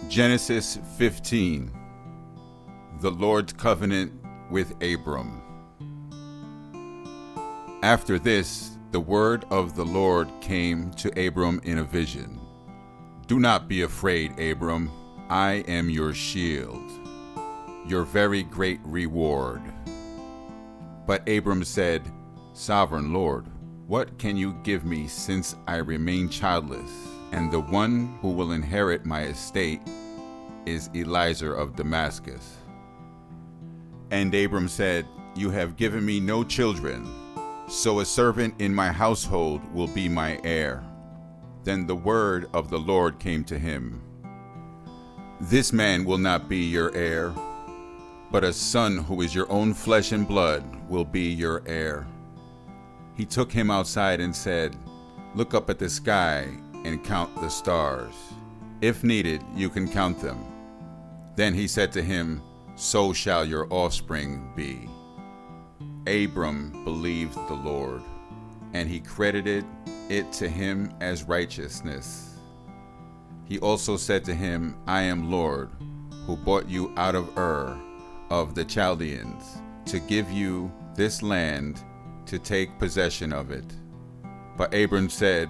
Genesis 15. The Lord's covenant with Abram. After this, the word of the Lord came to Abram in a vision. Do not be afraid, Abram. I am your shield, your very great reward. But Abram said, Sovereign Lord, what can you give me since I remain childless, and the one who will inherit my estate is Eliezer of Damascus? And Abram said, You have given me no children, so a servant in my household will be my heir. Then the word of the Lord came to him. This man will not be your heir, but a son who is your own flesh and blood will be your heir. He took him outside and said, Look up at the sky and count the stars. If needed, you can count them. Then he said to him, So shall your offspring be. Abram believed the Lord, and he credited it to him as righteousness. He also said to him, I am Lord, who brought you out of Ur of the Chaldeans, to give you this land to take possession of it. But Abram said,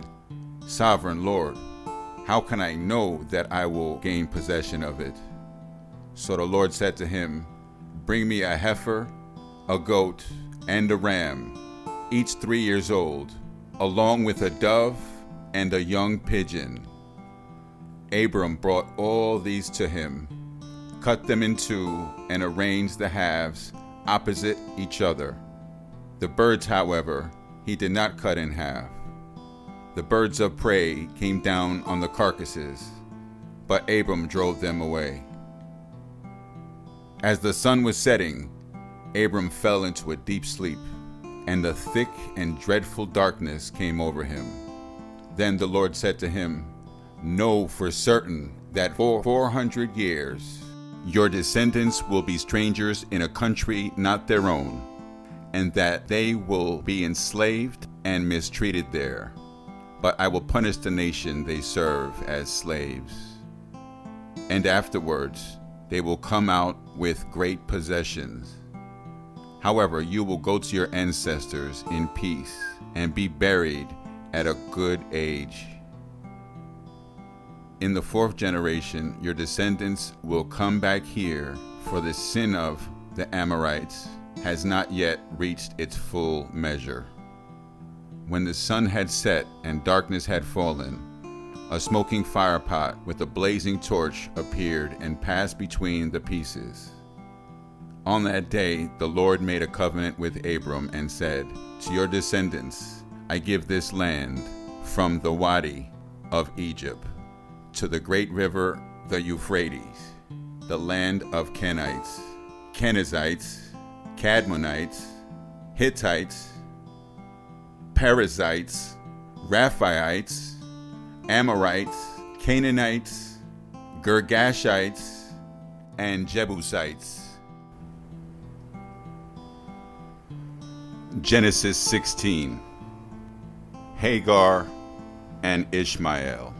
Sovereign Lord, how can I know that I will gain possession of it? So the Lord said to him, Bring me a heifer, a goat, and a ram, each 3 years old, along with a dove and a young pigeon. Abram brought all these to him, cut them in two, and arranged the halves opposite each other. The birds, however, he did not cut in half. The birds of prey came down on the carcasses, but Abram drove them away. As the sun was setting, Abram fell into a deep sleep, and a thick and dreadful darkness came over him. Then the Lord said to him, Know for certain that for 400 years your descendants will be strangers in a country not their own, and that they will be enslaved and mistreated there. But I will punish the nation they serve as slaves. And afterwards they will come out with great possessions. However, you will go to your ancestors in peace and be buried at a good age. In the 4th generation, your descendants will come back here, for the sin of the Amorites has not yet reached its full measure. When the sun had set and darkness had fallen, a smoking firepot with a blazing torch appeared and passed between the pieces. On that day, the Lord made a covenant with Abram and said, To your descendants I give this land, from the Wadi of Egypt to the great river, the Euphrates, the land of Kenites, Kenizzites, Cadmonites, Hittites, Perizzites, Rephaites, Amorites, Canaanites, Girgashites, and Jebusites. Genesis 16. Hagar and Ishmael.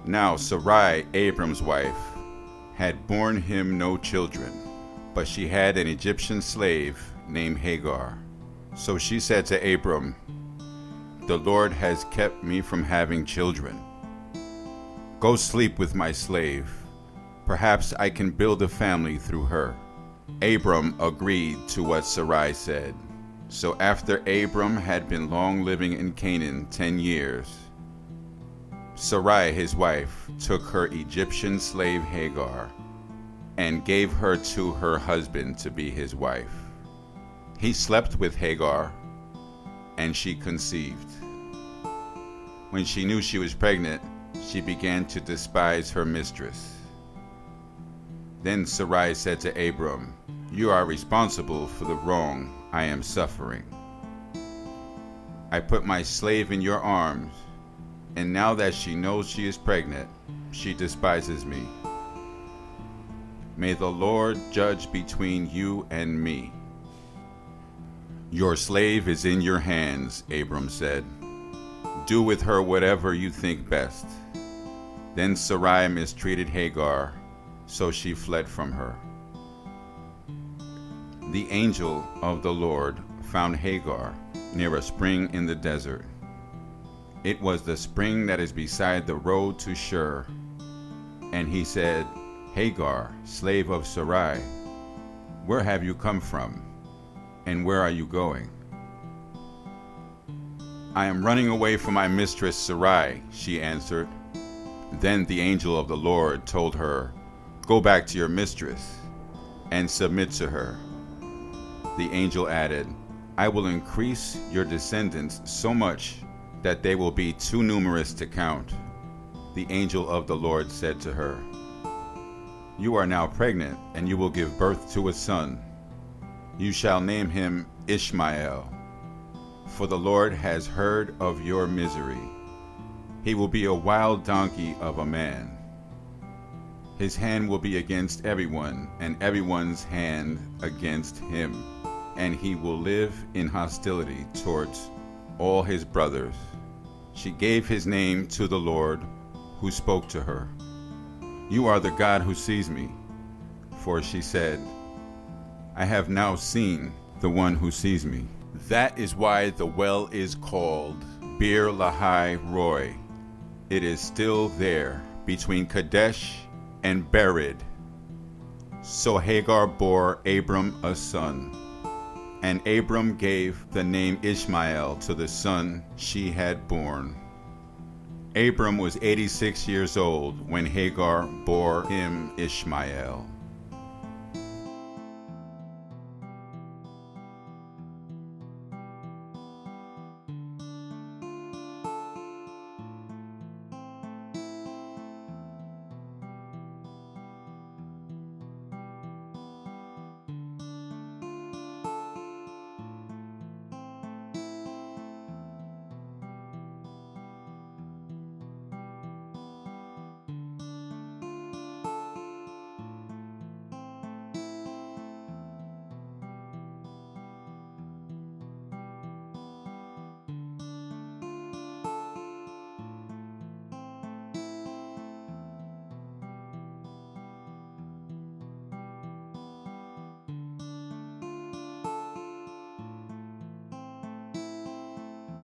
Now Sarai, Abram's wife, had borne him no children, but she had an Egyptian slave named Hagar. So she said to Abram, The Lord has kept me from having children. Go sleep with my slave. Perhaps I can build a family through her. Abram agreed to what Sarai said. So after Abram had been long living in Canaan 10 years, Sarai, his wife, took her Egyptian slave Hagar and gave her to her husband to be his wife. He slept with Hagar, and she conceived. When she knew she was pregnant, she began to despise her mistress. Then Sarai said to Abram, You are responsible for the wrong I am suffering. I put my slave in your arms, and now that she knows she is pregnant, she despises me. May the Lord judge between you and me. Your slave is in your hands, Abram said. Do with her whatever you think best. Then Sarai mistreated Hagar, so she fled from her. The angel of the Lord found Hagar near a spring in the desert. It was the spring that is beside the road to Shur. And he said, Hagar, slave of Sarai, where have you come from, and where are you going? I am running away from my mistress Sarai, she answered. Then the angel of the Lord told her, Go back to your mistress and submit to her. The angel added, I will increase your descendants so much that they will be too numerous to count. The angel of the Lord said to her, You are now pregnant, and you will give birth to a son. You shall name him Ishmael, for the Lord has heard of your misery. He will be a wild donkey of a man. His hand will be against everyone, and everyone's hand against him, and he will live in hostility towards all his brothers. She gave his name to the Lord, who spoke to her. You are the God who sees me. For she said, I have now seen the one who sees me. That is why the well is called Bir Lahai Roi. It is still there between Kadesh and Bered. So Hagar bore Abram a son, and Abram gave the name Ishmael to the son she had born. Abram was 86 years old when Hagar bore him Ishmael.